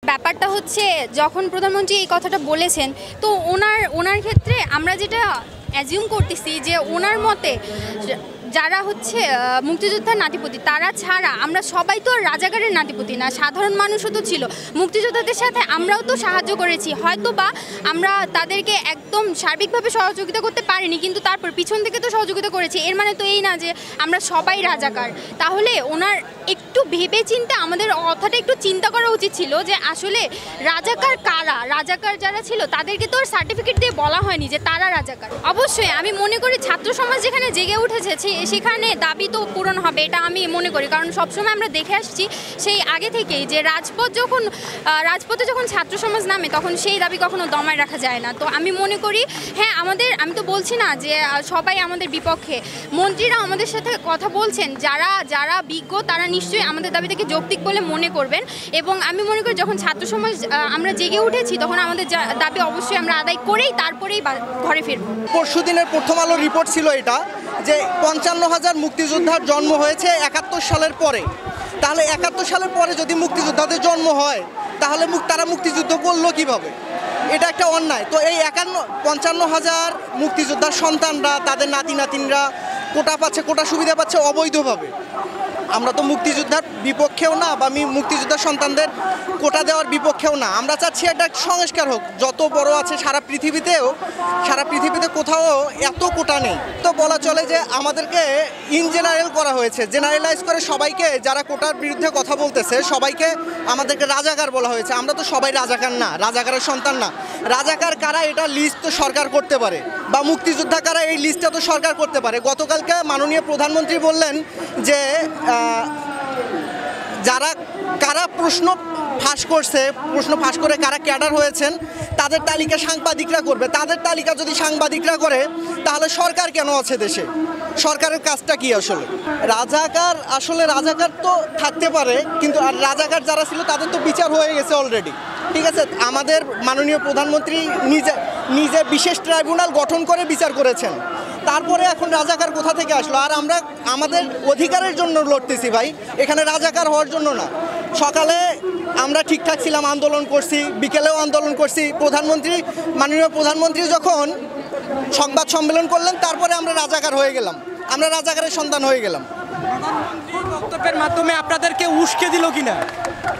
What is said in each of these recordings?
ব্যাপারটা হচ্ছে যখন প্রধানমন্ত্রী এই কথাটা বলেছেন, তো ওনার ক্ষেত্রে আমরা যেটা অ্যাজিউম করতেছি যে ওনার মতে যারা হচ্ছে মুক্তিযোদ্ধার নাতিপতি তারা ছাড়া আমরা সবাই তো রাজাকারের নাতিপতি না, সাধারণ মানুষও তো ছিল। মুক্তিযোদ্ধাদের সাথে আমরাও তো সাহায্য করেছি, হয়তো বা আমরা তাদেরকে একদম সার্বিকভাবে সহযোগিতা করতে পারিনি, কিন্তু তারপর পিছন থেকে তো সহযোগিতা করেছি। এর মানে তো এই না যে আমরা সবাই রাজাকার। তাহলে ওনার একটু ভেবে চিন্তে আমাদের কথাটা একটু চিন্তা করা উচিত ছিল যে আসলে রাজাকার কারা, রাজাকার যারা ছিল তাদেরকে তো আর সার্টিফিকেট দিয়ে বলা হয়নি যে তারা রাজাকার। অবশ্যই আমি মনে করি ছাত্র সমাজ যেখানে জেগে উঠেছে সেখানে দাবি তো পূরণ হবে, এটা আমি মনে করি। কারণ সবসময় আমরা দেখে আসছি সেই আগে থেকেই যে রাজপথে যখন ছাত্র সমাজ নামে তখন সেই দাবি কখনো দমায় রাখা যায় না। তো আমি মনে করি হ্যাঁ, আমি তো বলছি না যে সবাই আমাদের বিপক্ষে, মন্ত্রীরা আমাদের সাথে কথা বলছেন, যারা বিজ্ঞ তারা নিশ্চয়ই আমাদের দাবিটাকে যৌক্তিক বলে মনে করবেন। এবং আমি মনে করি যখন ছাত্র সমাজ আমরা জেগে উঠেছি তখন আমাদের দাবি অবশ্যই আমরা আদায় করেই তারপরেই ঘরে ফিরব। পরশুদিনের প্রথম আলো রিপোর্ট ছিল এটা যে ৫৫,০০০ মুক্তিযোদ্ধার জন্ম হয়েছে ৭১ সালের পরে। তাহলে ৭১ সালের পরে যদি মুক্তিযোদ্ধাদের জন্ম হয় তাহলে তারা মুক্তিযুদ্ধ করলো কিভাবে? এটা একটা অন্যায়। তো এই ৫৫,০০০ মুক্তিযোদ্ধার সন্তানরা, তাদের নাতি নাতিনরা কোটা পাচ্ছে, কোটা সুবিধা পাচ্ছে অবৈধভাবে। আমরা তো মুক্তিযোদ্ধার বিপক্ষেও না, বা মুক্তিযোদ্ধার সন্তানদের কোটা দেওয়ার বিপক্ষেও না। আমরা চাচ্ছি একটা সংস্কার হোক, যত বড় আছে সারা পৃথিবীতে কোথাও এত কোটা নেই। তো বলা চলে যে আমাদেরকে ইন জেনারেল করা হয়েছে, জেনারেলাইজ করে সবাইকে, যারা কোটার বিরুদ্ধে কথা বলতেছে সবাইকে আমাদেরকে রাজাকার বলা হয়েছে। আমরা তো সবাই রাজাকার না, রাজাকারের সন্তান না। রাজাকার কারা এটা লিস্ট তো সরকার করতে পারে, বা মুক্তিযোদ্ধা কারা এই লিস্টটা তো সরকার করতে পারে। গতকালকে মাননীয় প্রধানমন্ত্রী বললেন যে কারা প্রশ্ন ফাঁস করে কারা ক্যাডার হয়েছেন তাদের তালিকা সাংবাদিকরা করবে। তাদের তালিকা যদি সাংবাদিকরা করে তাহলে সরকার কেন আছে দেশে? সরকারের কাজটা কি আসলে? রাজাকার তো থাকতে পারে, কিন্তু আর রাজাকার যারা ছিল তাদের তো বিচার হয়ে গেছে অলরেডি। ঠিক আছে, আমাদের মাননীয় প্রধানমন্ত্রী নিজে বিশেষ ট্রাইব্যুনাল গঠন করে বিচার করেছেন। তারপরে এখন রাজাকার কোথা থেকে আসলো? আর আমরা আমাদের অধিকারের জন্য লড়তেছি ভাই, এখানে রাজাকার হওয়ার জন্য না। সকালে আমরা ঠিকঠাক ছিলাম, আন্দোলন করছি, বিকেলেও আন্দোলন করছি। মাননীয় প্রধানমন্ত্রী যখন সংবাদ সম্মেলন করলেন তারপরে আমরা রাজাকার হয়ে গেলাম, আমরা রাজাকারের সন্তান হয়ে গেলাম। বক্তব্যের মাধ্যমে আপনাদেরকে উস্কে দিল কিনা?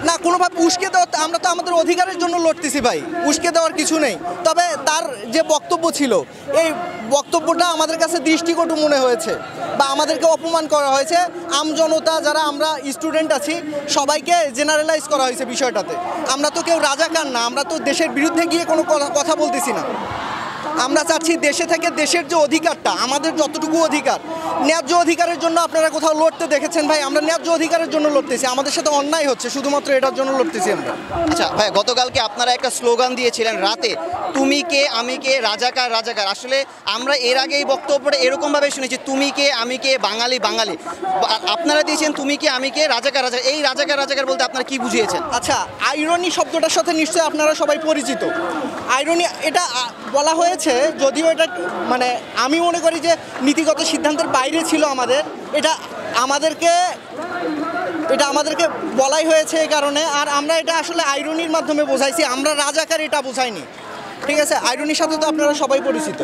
না, কোনোভাবে উস্কে দেওয়া, আমরা তো আমাদের অধিকারের জন্য লড়তেছি ভাই, উস্কে দেওয়ার কিছু নেই। তবে তার যে বক্তব্য ছিল এই বক্তব্যটা আমাদের কাছে দৃষ্টিকটু মনে হয়েছে, বা আমাদেরকে অপমান করা হয়েছে। আমজনতা যারা আমরা স্টুডেন্ট আছি সবাইকে জেনারেলাইজ করা হয়েছে বিষয়টাতে। আমরা তো কেউ রাজাকার না, আমরা তো দেশের বিরুদ্ধে গিয়ে কোনো কথা বলতেছি না। আমরা চাচ্ছি দেশে থেকে দেশের যে অধিকারটা, আমাদের যতটুকু অধিকার, ন্যায্য অধিকারের জন্য আপনারা কোথাও লড়তে দেখেছেন ভাই? আমরা ন্যায্য অধিকারের জন্য লড়তেছি, আমাদের সাথে অন্যায় হচ্ছে, শুধুমাত্র এটার জন্য লড়তেছি আমরা। আচ্ছা ভাই, গতকালকে আপনারা একটা স্লোগান দিয়েছিলেন রাতে, তুমি কে আমি কে রাজাকার রাজাকার। আসলে আমরা এর আগে এই বক্তব্যটা এরকমভাবে শুনেছি, তুমি কে আমি কে বাঙালি বাঙালি। আপনারা দিয়েছেন তুমি কে আমি কে রাজাকার রাজাকার। এই রাজাকার রাজাকার বলতে আপনারা কি বুঝিয়েছেন? আচ্ছা, আইরনি শব্দটার সাথে নিশ্চয়ই আপনারা সবাই পরিচিত। আইরনি এটা বলা হয়েছে, যদিও এটা মানে আমি মনে করি যে নীতিগত সিদ্ধান্তের বাইরে ছিল আমাদের। এটা আমাদেরকে বলাই হয়েছে এই কারণে। আর আমরা এটা আসলে আইরনির মাধ্যমে বোঝাইছি, আমরা রাজাকার এটা বোঝাইনি। ঠিক আছে, আইরনির সাথে তো আপনারা সবাই পরিচিত।